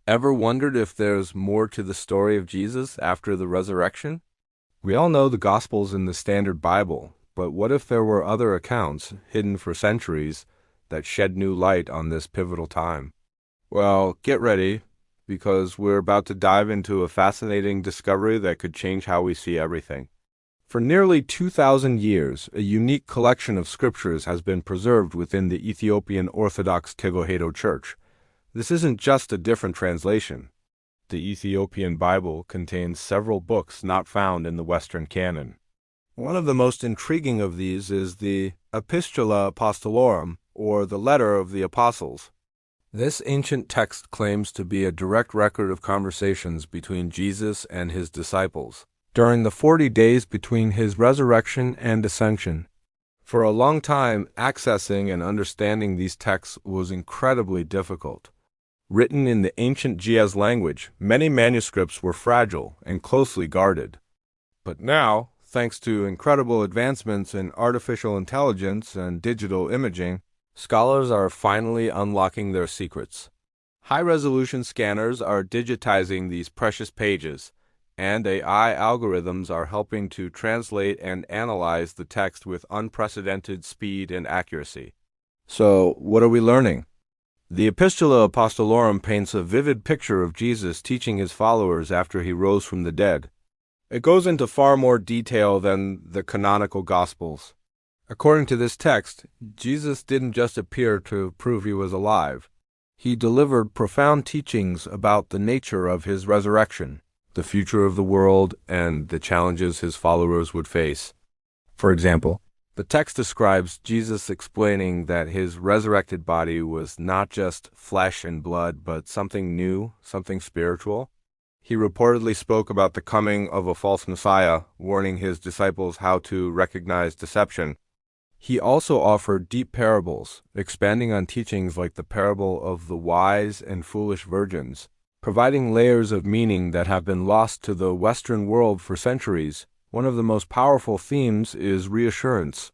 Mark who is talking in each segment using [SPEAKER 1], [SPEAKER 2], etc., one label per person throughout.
[SPEAKER 1] Ever wondered if there's more to the story of Jesus after the resurrection? We all know the Gospels in the Standard Bible, but what if there were other accounts, hidden for centuries, that shed new light on this pivotal time? Well, get ready, because we're about to dive into a fascinating discovery that could change how we see everything. For nearly 2,000 years, a unique collection of scriptures has been preserved within the Ethiopian Orthodox Teguhedo Church. This isn't just a different translation. The Ethiopian Bible contains several books not found in the Western canon. One of the most intriguing of these is the Epistula Apostolorum, or the Letter of the Apostles. This ancient text claims to be a direct record of conversations between Jesus and his disciples during the 40 days between his resurrection and ascension. For a long time, accessing and understanding these texts was incredibly difficult. Written in the ancient Ge'ez language, many manuscripts were fragile and closely guarded. But now, thanks to incredible advancements in artificial intelligence and digital imaging, scholars are finally unlocking their secrets. High-resolution scanners are digitizing these precious pages, and AI algorithms are helping to translate and analyze the text with unprecedented speed and accuracy. So, what are we learning? The Epistula Apostolorum paints a vivid picture of Jesus teaching his followers after he rose from the dead. It goes into far more detail than the canonical Gospels. According to this text, Jesus didn't just appear to prove he was alive. He delivered profound teachings about the nature of his resurrection, the future of the world, and the challenges his followers would face. For example, the text describes Jesus explaining that his resurrected body was not just flesh and blood, but something new, something spiritual. He reportedly spoke about the coming of a false Messiah, warning his disciples how to recognize deception. He also offered deep parables, expanding on teachings like the parable of the wise and foolish virgins, providing layers of meaning that have been lost to the Western world for centuries. One of the most powerful themes is reassurance.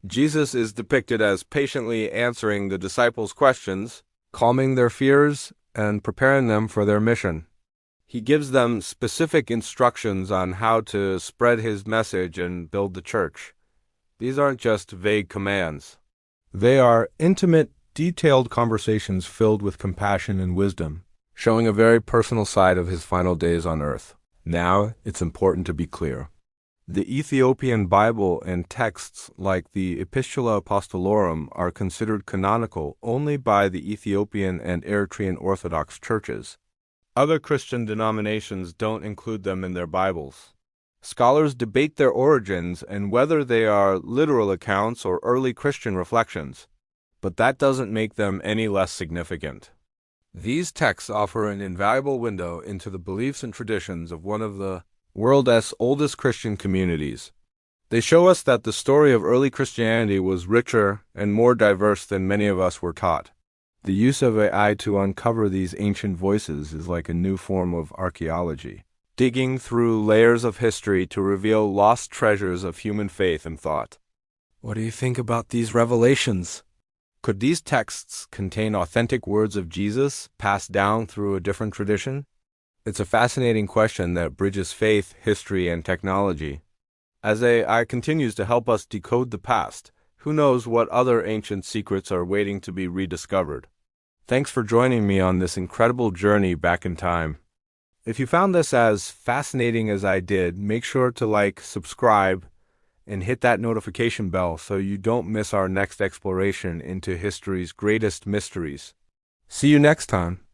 [SPEAKER 1] Jesus is depicted as patiently answering the disciples' questions, calming their fears, and preparing them for their mission. He gives them specific instructions on how to spread his message and build the church. These aren't just vague commands. They are intimate, detailed conversations filled with compassion and wisdom, showing a very personal side of his final days on earth. Now, it's important to be clear. The Ethiopian Bible and texts like the Epistula Apostolorum are considered canonical only by the Ethiopian and Eritrean Orthodox churches. Other Christian denominations don't include them in their Bibles. Scholars debate their origins and whether they are literal accounts or early Christian reflections, but that doesn't make them any less significant. These texts offer an invaluable window into the beliefs and traditions of one of the world's oldest Christian communities. They show us that the story of early Christianity was richer and more diverse than many of us were taught. The use of AI to uncover these ancient voices is like a new form of archaeology, digging through layers of history to reveal lost treasures of human faith and thought. What do you think about these revelations? Could these texts contain authentic words of Jesus passed down through a different tradition? It's a fascinating question that bridges faith, history, and technology. As AI continues to help us decode the past, who knows what other ancient secrets are waiting to be rediscovered. Thanks for joining me on this incredible journey back in time. If you found this as fascinating as I did, make sure to like, subscribe, and hit that notification bell so you don't miss our next exploration into history's greatest mysteries. See you next time.